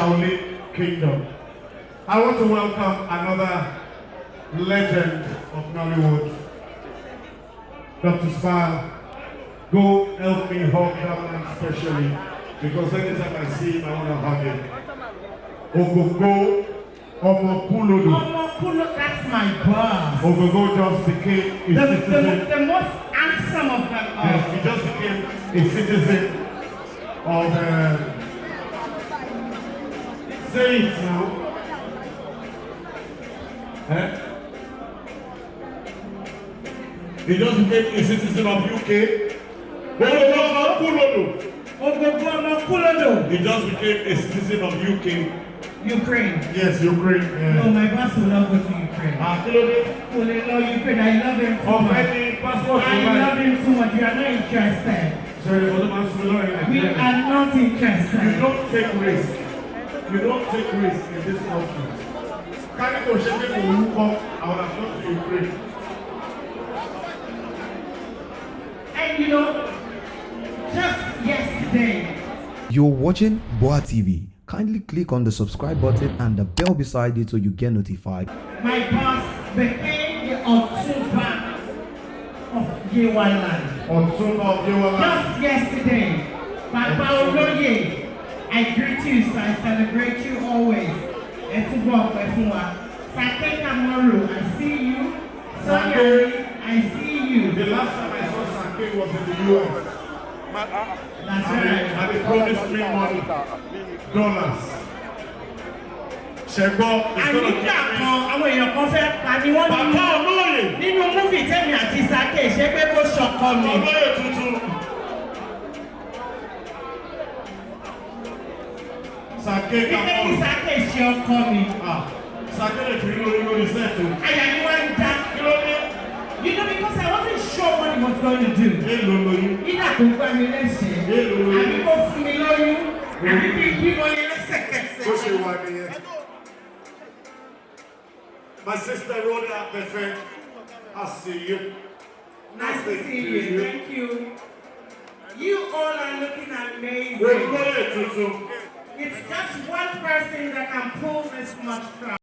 Shaolin Kingdom. I want to welcome another legend of Nollywood, Dr. Spar. Go help me hug that man specially, because anytime I see him, I want to hug him. Ogogo Omokulodo. Omokulodo, that's my boss. Ogogo just became a citizen. The most handsome of them all. Yes, he just became a citizen of say it now. He just became a citizen of UK. He just became a citizen of UK. Ukraine. Yes, Ukraine. Yeah. No, my boss will not go to Ukraine. No, Ukraine. I love him too much. I love him too much. You are not interested. Sorry, we are not interested. You don't take risk. You don't take risk in this country. I would have gone to Ukraine. And you know, just yesterday. You're watching GboahTv. Kindly click on the subscribe button and the bell beside it so you get notified. My boss became the Otunba of Yewaland. Otunba of Yewaland. Just yesterday, Papa Oloye, I greet you, so I celebrate you always. Etubo Pefuwa. Sake Kamoru, I see you. Sonia, I see you. The last time I saw Sake was in the US. That's right. And they promised me money. Dollars. Shego is going to give me. Àwọn èèyàn kan fẹ́ pa ni wọ́n nínú múfì tẹ́mi àti Sake ṣe pé kó ṣọkọ mi. Olóyè tuntun. Sake Kamoru. Nítorí Sake ṣe ọkọ mi. Sake lè fi lórí sẹ́ẹ̀tù. Àyà ni wọ́n ń dá. You know, because I wasn't sure what he was going to do. Either to gbá mi lẹ́sẹ̀, àbí kó fún mi lóyún, àbí kí n bímọ yẹn lẹ́sẹ̀kẹsẹ̀. My sister Rhoda Befe, I see you. Nice to see you. Thank you. You all are looking amazing. It's just one person that can pull this much crowd.